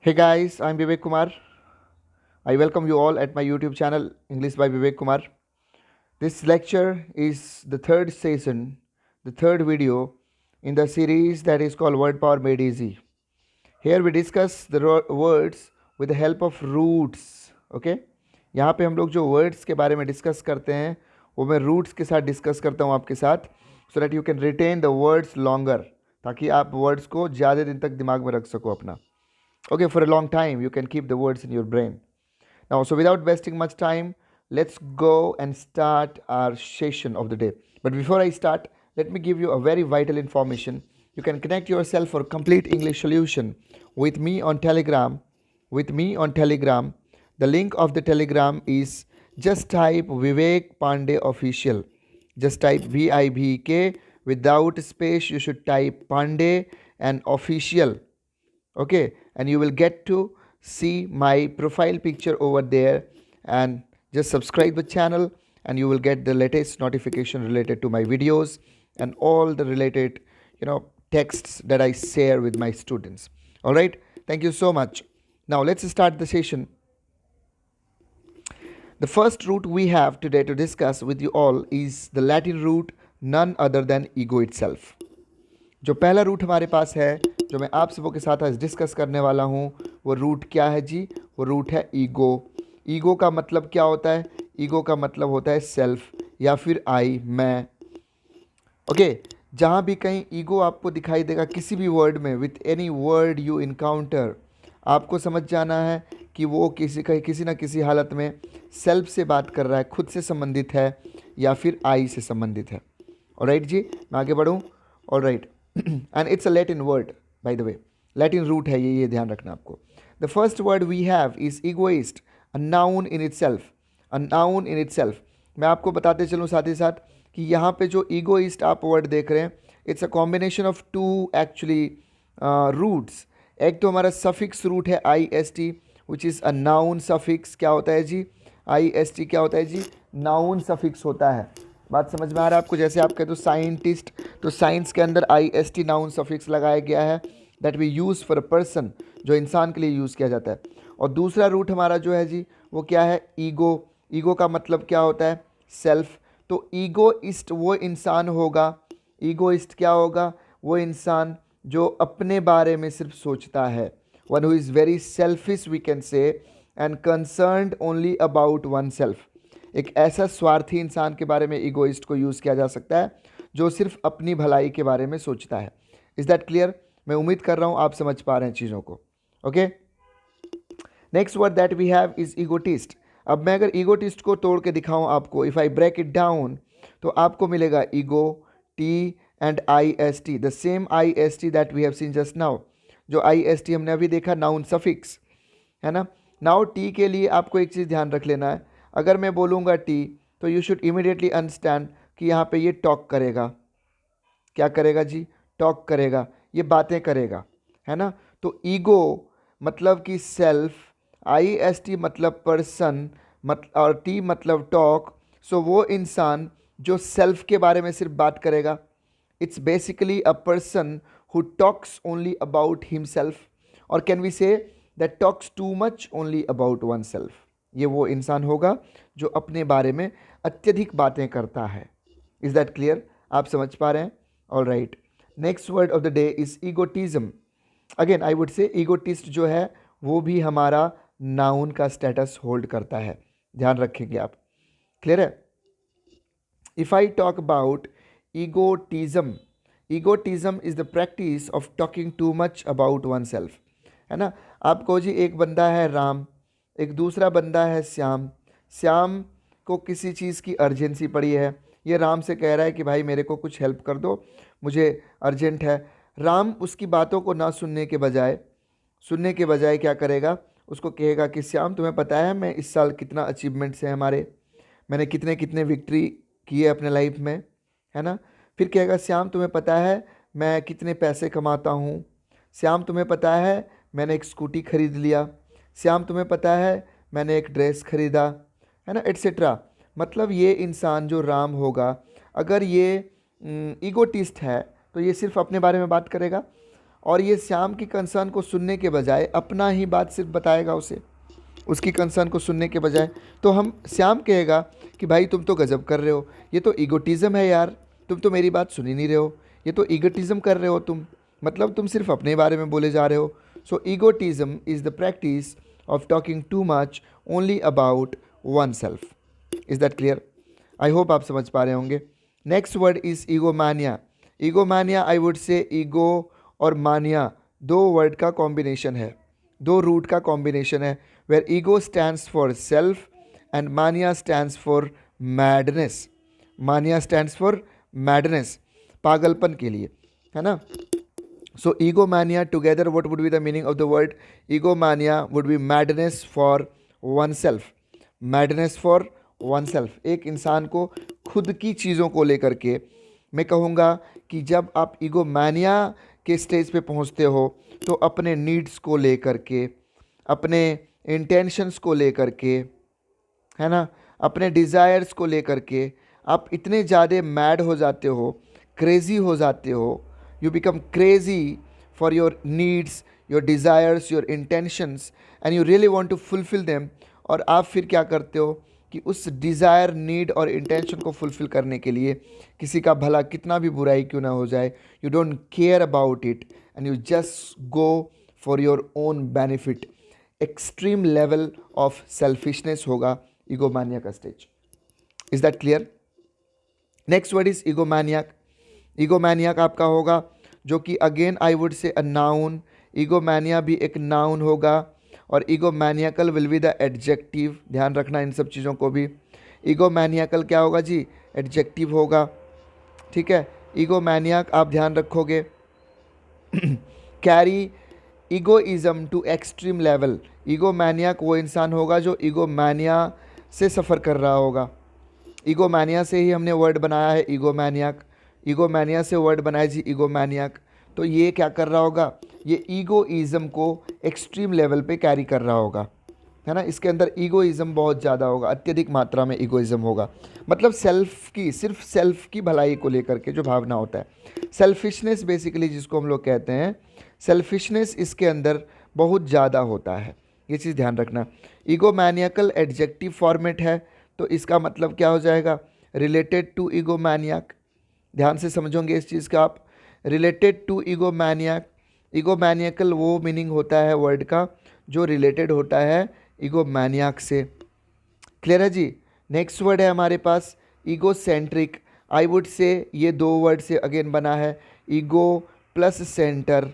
Hey guys, I'm Vivek Kumar. I welcome you all at my YouTube channel English by Vivek Kumar. This lecture is the third session, the third video in the series that is called Word Power Made Easy. Here we discuss the words with the help of roots. Okay? यहाँ पे हम लोग जो words के बारे में discuss करते हैं वो मैं roots के साथ डिस्कस करता हूँ आपके साथ so that you can retain the words longer ताकि आप words को ज़्यादा दिन तक दिमाग में रख सको अपना. Okay, for a long time you can keep the words in your brain. Now, so without wasting much time, let's go and start our session of the day. But before I start, let me give you a very vital information. You can connect yourself for complete English solution with me on Telegram. With me on Telegram. The link of the Telegram is just type Vivek Pandey Official. Just type VIVK without space. You should type Pandey and Official. Okay, and you will get to see my profile picture over there, and just subscribe the channel and you will get the latest notification related to my videos and all the related texts that I share with my students. All right, thank you so much. Now let's start the session. The first root we have today to discuss with you all is the Latin root none other than ego itself. जो पहला root हमारे पास है जो मैं आप सबों के साथ आज डिस्कस करने वाला हूँ वो रूट क्या है जी? वो रूट है ईगो. ईगो का मतलब क्या होता है? ईगो का मतलब होता है सेल्फ या फिर आई, मैं. ओके, जहाँ भी कहीं ईगो आपको दिखाई देगा किसी भी वर्ड में, with any word you encounter, आपको समझ जाना है कि वो किसी ना किसी हालत में सेल्फ से बात कर रहा है, खुद से संबंधित है या फिर आई से संबंधित है. ऑलराइट जी, मैं आगे बढ़ूँ. Alright, and it's a Latin word, by the way. Latin root है ये ध्यान रखना आपको. The first word we have is egoist, a noun in itself. A noun in itself. मैं आपको बताते चलूँ साथ ही साथ कि यहाँ पे जो egoist आप वर्ड देख रहे हैं, it's a combination of two actually roots. एक तो हमारा suffix root है ist, which is a noun suffix. क्या होता है जी? ist क्या होता है जी? Noun suffix होता है. बात समझ में आ रहा है आपको? जैसे आप कहते हो साइंटिस्ट, तो साइंस के अंदर IST नाउन सफिक्स लगाया गया है, that we use for a person, जो इंसान के लिए यूज़ किया जाता है. और दूसरा रूट हमारा जो है जी वो क्या है? ईगो. ईगो का मतलब क्या होता है? सेल्फ. तो ईगोइस्ट वो इंसान होगा, ईगोइस्ट क्या होगा? वो इंसान जो अपने बारे में सिर्फ सोचता है. One who is very selfish we can say, and concerned only about one self. एक ऐसा स्वार्थी इंसान के बारे में ईगोइस्ट को यूज़ किया जा सकता है जो सिर्फ अपनी भलाई के बारे में सोचता है. Is that clear? मैं उम्मीद कर रहा हूँ आप समझ पा रहे हैं चीज़ों को. Okay, next word that we have is egotist. अब मैं अगर ईगोटिस्ट को तोड़ के दिखाऊँ आपको, if I break it down, तो आपको मिलेगा ego, T and IST, the same IST that we have seen just now. जो IST हमने अभी देखा, नाउन सफिक्स है ना. नाउ टी के लिए आपको एक चीज़ ध्यान रख लेना है. अगर मैं बोलूँगा टी, तो यू शुड इमीडिएटली अंडरस्टैंड कि यहाँ पे ये टॉक करेगा. क्या करेगा जी? टॉक करेगा, ये बातें करेगा, है ना. तो ईगो मतलब कि सेल्फ, IST मतलब पर्सन, और टी मतलब टॉक. सो वो इंसान जो सेल्फ के बारे में सिर्फ बात करेगा, it's basically a person who talks only about himself, और can we say that talks too much only about one self. ये वो इंसान होगा जो अपने बारे में अत्यधिक बातें करता है. Is that clear? आप समझ पा रहे हैं? All right, next word of the day is egotism. Again I would say egotist जो है वो भी हमारा नाउन का स्टेटस होल्ड करता है. ध्यान रखेंगे आप. क्लियर है? If I talk about egotism, egotism is the practice of talking too much about one self, है ना. आपको जी एक बंदा है राम, एक दूसरा बंदा है श्याम. श्याम को किसी चीज़ की अर्जेंसी पड़ी है, ये राम से कह रहा है कि भाई मेरे को कुछ हेल्प कर दो, मुझे अर्जेंट है. राम उसकी बातों को ना सुनने के बजाय क्या करेगा? उसको कहेगा कि श्याम तुम्हें पता है मैं इस साल कितना अचीवमेंट्स हैं हमारे, मैंने कितने कितने विक्ट्री किए अपने लाइफ में, है ना. फिर कहेगा श्याम तुम्हें पता है मैं कितने पैसे कमाता हूँ, श्याम तुम्हें पता है मैंने एक स्कूटी खरीद लिया, श्याम तुम्हें पता है मैंने एक ड्रेस खरीदा, है ना, एट्सेट्रा. मतलब ये इंसान जो राम होगा, अगर ये ईगोटिस्ट है तो ये सिर्फ अपने बारे में बात करेगा. और ये श्याम की कंसर्न को सुनने के बजाय अपना ही बात सिर्फ बताएगा उसे, उसकी कंसर्न को सुनने के बजाय। तो हम श्याम कहेगा कि भाई तुम तो गजब कर रहे हो, ये तो ईगोटिज़म है यार, तुम तो मेरी बात सुन ही नहीं रहे हो, ये तो ईगोटिज़म कर रहे हो तुम, मतलब तुम सिर्फ अपने बारे में बोले जा रहे हो। So egotism is the practice of talking too much only about one self. Is that clear? I hope आप समझ पा रहे होंगे। Next word is egomania. Egomania I would say ego और मानिया दो वर्ड का कॉम्बिनेशन है, दो रूट का कॉम्बिनेशन है, where ego stands for self and mania stands for madness. Mania stands for madness, पागलपन के लिए, है ना। So egomania together what would be the meaning of the word egomania would be madness for oneself. Madness for one self, एक इंसान को खुद की चीज़ों को लेकर के, मैं कहूँगा कि जब आप ईगोमानिया के स्टेज पे पहुँचते हो तो अपने नीड्स को लेकर के, अपने इंटेंशंस को लेकर के, है ना, अपने डिज़ायर्स को लेकर के आप इतने ज़्यादा मैड हो जाते हो, क्रेज़ी हो जाते हो, you become crazy for your needs, your desires, your intentions and you really want to fulfil them. और आप फिर क्या करते हो कि उस डिज़ायर, नीड और इंटेंशन को फुलफ़िल करने के लिए किसी का भला कितना भी बुराई क्यों ना हो जाए, you don't care about it and you just go for your own benefit. Extreme level of selfishness होगा ईगोमानिया का stage. Is that clear? Next word is egomaniac. Egomaniac आपका होगा जो कि अगेन आई वुड से अ नाउन, ईगोमैनिया भी एक noun होगा और ईगोमैनियकल विल बी द एडजेक्टिव। ध्यान रखना इन सब चीज़ों को भी। ईगोमैनियकल क्या होगा जी? एडजेक्टिव होगा, ठीक है। ईगोमैनियक आप ध्यान रखोगे कैरी ईगोइज़म टू एक्सट्रीम लेवल। ईगोमैनियक वो इंसान होगा जो ईगोमैनिया से सफ़र कर रहा होगा। ईगोमैनिया से ही हमने वर्ड बनाया है ईगोमैनियक, ईगोमैनिया से वर्ड बनाया जी ईगोमैनियक। तो ये क्या कर रहा होगा? ये ईगोइज़म को एक्सट्रीम लेवल पे कैरी कर रहा होगा, है ना। इसके अंदर ईगोइज़म बहुत ज़्यादा होगा, अत्यधिक मात्रा में ईगोइज़म होगा। मतलब सेल्फ की, सिर्फ सेल्फ की भलाई को लेकर के जो भावना होता है, सेल्फिशनेस बेसिकली जिसको हम लोग कहते हैं, सेल्फिशनेस इसके अंदर बहुत ज़्यादा होता है। ये चीज़ ध्यान रखना। ईगोमैनियकल एडजेक्टिव फॉर्मेट है तो इसका मतलब क्या हो जाएगा? Related to egomaniac. ध्यान से समझोगे इस चीज़ का आप। रिलेटेड टू ईगोमैनियक, ईगोमैनियकल वो मीनिंग होता है वर्ड का जो रिलेटेड होता है ईगोमैनियक से। क्लियर है जी? नेक्स्ट वर्ड है हमारे पास ईगोसेंट्रिक। आई वुड से ये दो वर्ड से अगेन बना है, ego plus centre.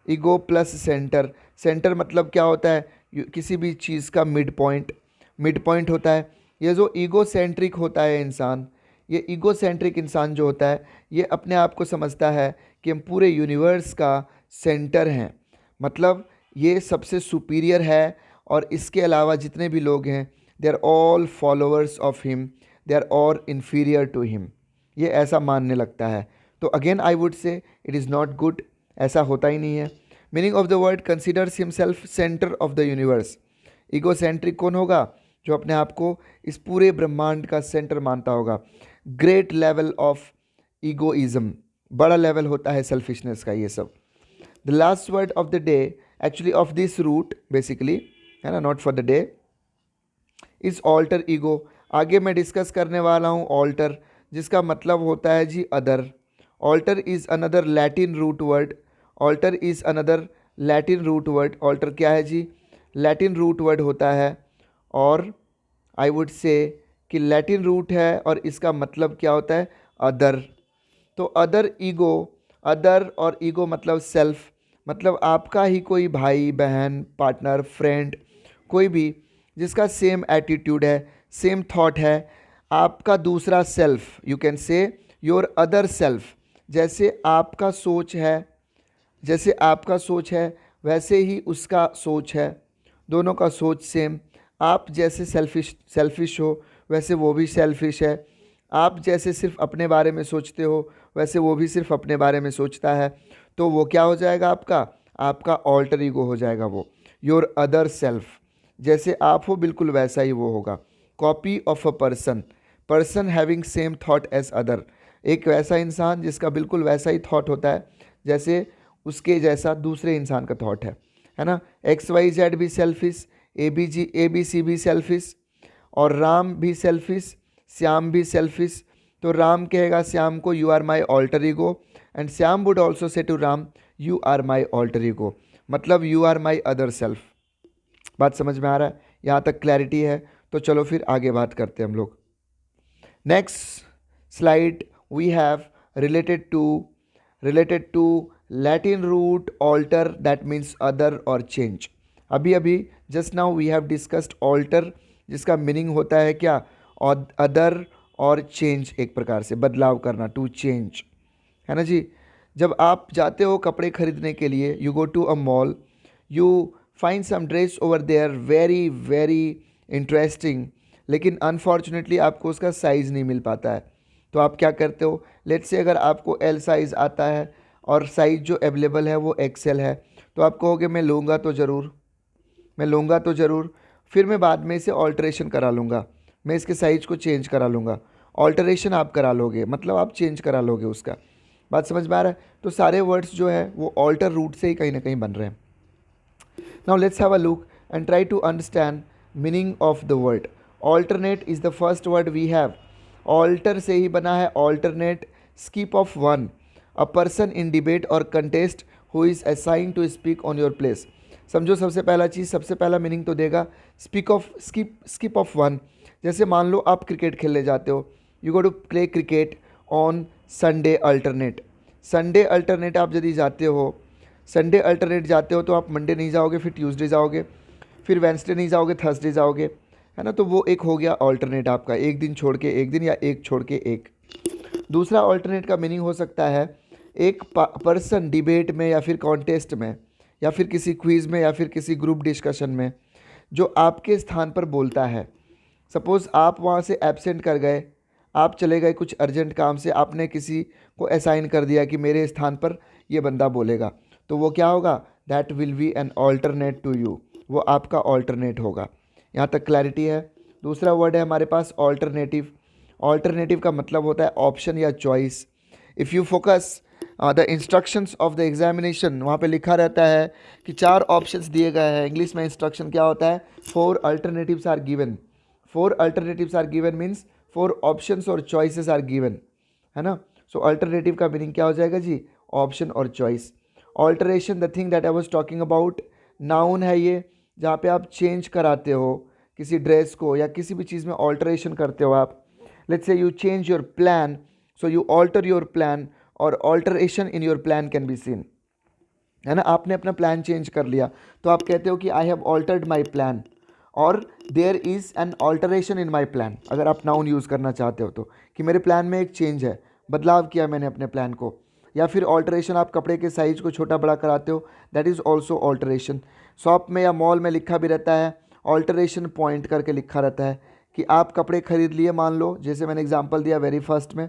Ego plus centre, centre मतलब क्या होता है? किसी भी चीज़ का मिड पॉइंट, मिड पॉइंट होता है। ये जो ईगो सेंट्रिक होता है इंसान, ये ईगो सेंट्रिक इंसान जो होता है ये अपने आप को समझता है कि हम पूरे यूनिवर्स का सेंटर हैं, मतलब ये सबसे सुपीरियर है और इसके अलावा जितने भी लोग हैं they are all followers of him, they are all inferior to him. ये ऐसा मानने लगता है। तो again I would say it is not good, ऐसा होता ही नहीं है। Meaning of the word considers himself centre of the universe. Egocentric कौन होगा? जो अपने आप को इस पूरे ब्रह्मांड का सेंटर मानता होगा। ग्रेट लेवल ऑफ ईगोइज़म, बड़ा लेवल होता है सेल्फिशनेस का ये सब। The last word of the day, actually of this root basically, है ना, not for the day, is alter ego. आगे मैं डिस्कस करने वाला हूँ ऑल्टर, जिसका मतलब होता है जी other. Alter is another Latin root word. Alter is another Latin root word. Alter क्या है जी? लैटिन रूट वर्ड होता है और आई वुड से कि लैटिन रूट है और इसका मतलब क्या होता है? अदर। तो अदर ईगो, अदर और ईगो मतलब सेल्फ, मतलब आपका ही कोई भाई बहन, पार्टनर, फ्रेंड, कोई भी जिसका सेम एटीट्यूड है, सेम थॉट है, आपका दूसरा self, you can say your other self. जैसे आपका सोच है, जैसे आपका सोच है वैसे ही उसका सोच है, दोनों का सोच सेम। आप जैसे सेल्फिश हो वैसे वो भी सेल्फिश है। आप जैसे सिर्फ अपने बारे में सोचते हो वैसे वो भी सिर्फ अपने बारे में सोचता है। तो वो क्या हो जाएगा? आपका ऑल्टर ईगो हो जाएगा वो, योर अदर सेल्फ। जैसे आप हो बिल्कुल वैसा ही वो होगा। Copy of a person, person having same thought as other. एक वैसा इंसान जिसका बिल्कुल वैसा ही थॉट होता है जैसे उसके जैसा दूसरे इंसान का थॉट है ना। XYZ भी सेल्फिश, ABC भी सेल्फिश, और राम भी सेल्फिश, श्याम भी सेल्फिश। तो राम कहेगा श्याम को you are my alter ego, and Shyam would also say to Ram you are my alter ego, मतलब you are my other self. बात समझ में आ रहा है? यहाँ तक क्लैरिटी है? तो चलो फिर आगे बात करते हैं हम लोग। Next slide we have related to Latin root alter, that means other or change। अभी just now we have discussed alter, जिसका मीनिंग होता है क्या? अदर और चेंज, एक प्रकार से बदलाव करना, टू चेंज, है ना जी। जब आप जाते हो कपड़े खरीदने के लिए, you go to a mall, you find some dress over there very very interesting, लेकिन अनफॉर्चुनेटली आपको उसका साइज़ नहीं मिल पाता है। तो आप क्या करते हो? लेट्स से अगर आपको एल साइज़ आता है और साइज़ जो अवेलेबल है वो एक्सेल है, तो आप कहोगे मैं लूँगा तो ज़रूर, फिर मैं बाद में इसे ऑल्ट्रेशन करा लूँगा, मैं इसके साइज़ को चेंज करा लूँगा। ऑल्टरेशन आप करा लोगे, मतलब आप चेंज करा लोगे उसका। बात समझ में आ रहा है? तो सारे वर्ड्स जो है वो ऑल्टर रूट से ही कहीं ना कहीं बन रहे हैं। Now let's have a look and try to understand meaning of the word. Alternate is the first word we have. Alter से ही बना है alternate, skip of one, a person in debate और contest who is assign to speak on your place. समझो, सबसे पहला चीज़, सबसे पहला मीनिंग तो देगा स्किप ऑफ वन। जैसे मान लो आप क्रिकेट खेलने जाते हो, you go to play cricket on Sunday alternate. Sunday alternate आप यदि जाते हो, संडे अल्टरनेट जाते हो तो आप मंडे नहीं जाओगे, फिर ट्यूसडे जाओगे, फिर वेंसडे नहीं जाओगे, थर्सडे जाओगे, है ना। तो वो एक हो गया अल्टरनेट आपका, एक दिन छोड़ के एक दिन या एक छोड़ के एक। दूसरा अल्टरनेट का मीनिंग हो सकता है एक पर्सन डिबेट में या फिर कॉन्टेस्ट में या फिर किसी क्विज़ में या फिर किसी ग्रुप डिस्कशन में जो आपके स्थान पर बोलता है। सपोज़ आप वहाँ से एब्सेंट कर गए, आप चले गए कुछ अर्जेंट काम से, आपने किसी को असाइन कर दिया कि मेरे स्थान पर ये बंदा बोलेगा, तो वो क्या होगा? That will be an alternate to you, वो आपका ऑल्टरनेट होगा। यहाँ तक क्लैरिटी है? दूसरा वर्ड है हमारे पास ऑल्टरनेटिव। ऑल्टरनेटिव का मतलब होता है ऑप्शन या choice. If you focus the instructions of the examination, वहाँ पे लिखा रहता है कि 4 ऑप्शंस दिए गए हैं। इंग्लिश में इंस्ट्रक्शन क्या होता है? 4 alternatives are given. 4 alternatives are given means 4 options और चॉइसेस आर गिवन, है ना। सो अल्टरनेटिव का मीनिंग क्या हो जाएगा जी? ऑप्शन और choice. Alteration, the thing that I was talking about, noun है ये, जहाँ पे आप चेंज कराते हो किसी ड्रेस को या किसी भी चीज़ में ऑल्टरेशन करते हो आप। Let's say you change your plan, so you alter your plan, और alteration in your plan can be seen, है ना। आपने अपना प्लान चेंज कर लिया तो आप कहते हो कि I have altered my plan, और there is an alteration in my plan. अगर आप नाउन यूज़ करना चाहते हो तो, कि मेरे प्लान में एक चेंज है, बदलाव किया मैंने अपने प्लान को। या फिर ऑल्टरेशन, आप कपड़े के साइज़ को छोटा बड़ा कराते हो, that is also alteration. Shop में या मॉल में लिखा भी रहता है, ऑल्टरेशन पॉइंट करके लिखा रहता है कि आप कपड़े खरीद लिए, मान लो जैसे मैंने एग्जांपल दिया वेरी फर्स्ट में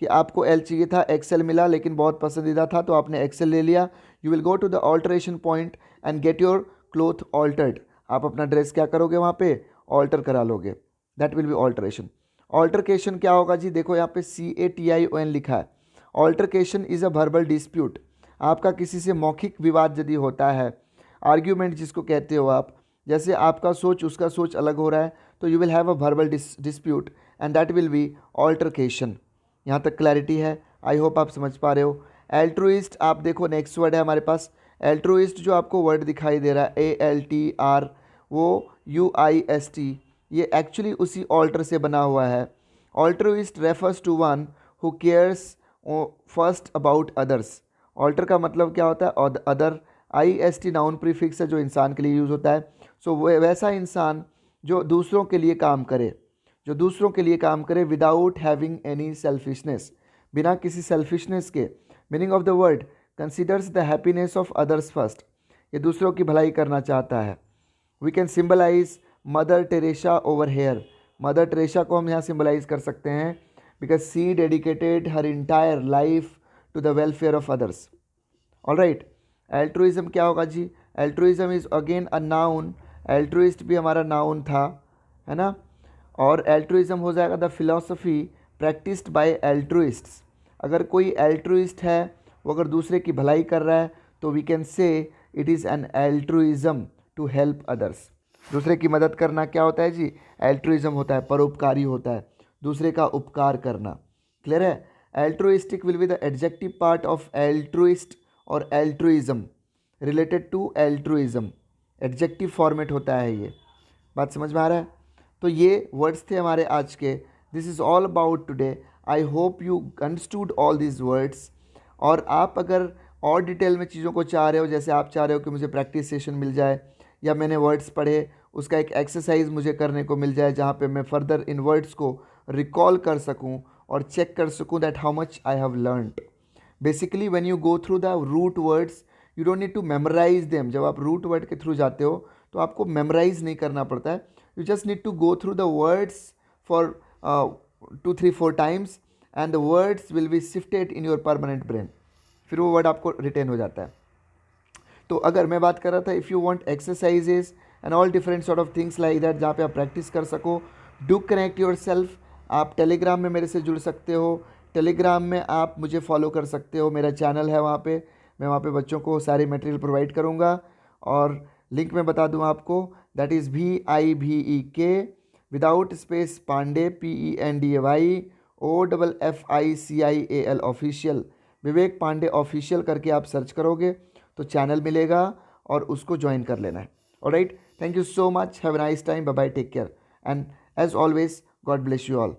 कि आपको एल चाहिए था, एक्सेल मिला लेकिन बहुत पसंदीदा था तो आपने एक्सेल ले लिया। You will go to the alteration point and get your cloth altered. आप अपना ड्रेस क्या करोगे? वहाँ पे ऑल्टर करा लोगे, that will B alteration. Altercation क्या होगा जी? देखो यहाँ पे CATION लिखा है। Altercation is a verbal dispute. आपका किसी से मौखिक विवाद यदि होता है, आर्ग्यूमेंट जिसको कहते हो आप, जैसे आपका सोच उसका सोच अलग हो रहा है, तो you will have a verbal dispute and that will B altercation. यहाँ तक क्लैरिटी है? आई होप आप समझ पा रहे हो। एल्ट्रुइस्ट, आप देखो नेक्स्ट वर्ड है हमारे पास एल्ट्रुइस्ट। जो आपको वर्ड दिखाई दे रहा है ALTR, वो UIST, ये एक्चुअली उसी ऑल्टर से बना हुआ है। Altruist refers to one who cares first about others. Alter का मतलब क्या होता है? अदर। IST नाउन प्रीफिक्स है जो इंसान के लिए यूज़ होता है। सो वो वैसा इंसान जो दूसरों के लिए काम करे, जो दूसरों के लिए काम करे विदाउट हैविंग एनी सेल्फिशनेस, बिना किसी सेल्फिशनेस के। Meaning of the word, considers the happiness of others first, ये दूसरों की भलाई करना चाहता है। We can symbolize Mother Teresa over here. Mother Teresa को हम यहाँ सिम्बलाइज कर सकते हैं because she dedicated her entire life to the welfare of others. All right. Altruism क्या होगा जी? Altruism is again a noun. Altruist भी हमारा नाउन था, है ना। और एल्ट्रुइज्म हो जाएगा द फिलॉसफी प्रैक्टिस्ड बाय एल्ट्रुइस्ट्स। अगर कोई एल्ट्रुइस्ट है, वो अगर दूसरे की भलाई कर रहा है तो we can say it is an altruism to help others. दूसरे की मदद करना क्या होता है जी? एल्ट्रुइज्म होता है, परोपकारी होता है, दूसरे का उपकार करना। क्लियर है? Altruistic will be the adjective part of altruist और altruism related to altruism, adjective format होता है ये। बात समझ में आ रहा है? तो ये वर्ड्स थे हमारे आज के। This is all about today. I hope you understood all these words. और आप अगर और डिटेल में चीज़ों को चाह रहे हो, जैसे आप चाह रहे हो कि मुझे प्रैक्टिस सेशन मिल जाए, या मैंने वर्ड्स पढ़े उसका एक एक्सरसाइज मुझे करने को मिल जाए जहाँ पे मैं फर्दर इन वर्ड्स को रिकॉल कर सकूँ और चेक कर सकूँ that how much I have learned. Basically when you go through the root words you don't need to memorise them. जब आप रूट वर्ड के थ्रू जाते हो तो आपको मेमोराइज नहीं करना पड़ता है, you just need to go through the words for 2 3 4 times and the words will be shifted in your permanent brain. फिर वो वर्ड आपको रिटेन हो जाता है। तो अगर मैं बात कर रहा था, if you want exercises and all different sort of things like that जहाँ पे आप प्रैक्टिस कर सको, डू कनेक्ट योर सेल्फ। आप टेलीग्राम में मेरे से जुड़ सकते हो, टेलीग्राम में आप मुझे फॉलो कर सकते हो, मेरा चैनल है वहाँ पे, मैं वहाँ पे बच्चों को सारी मटेरियल प्रोवाइड करूँगा। और लिंक मैं बता दूँ आपको, that is VIVEK without space Pandey PENDAY OFFICIAL official, Vivek Pandey official करके आप सर्च करोगे तो चैनल मिलेगा और उसको ज्वाइन कर लेना है। Alright, thank you so much, have a nice time, bye bye, take care and as always God bless you all.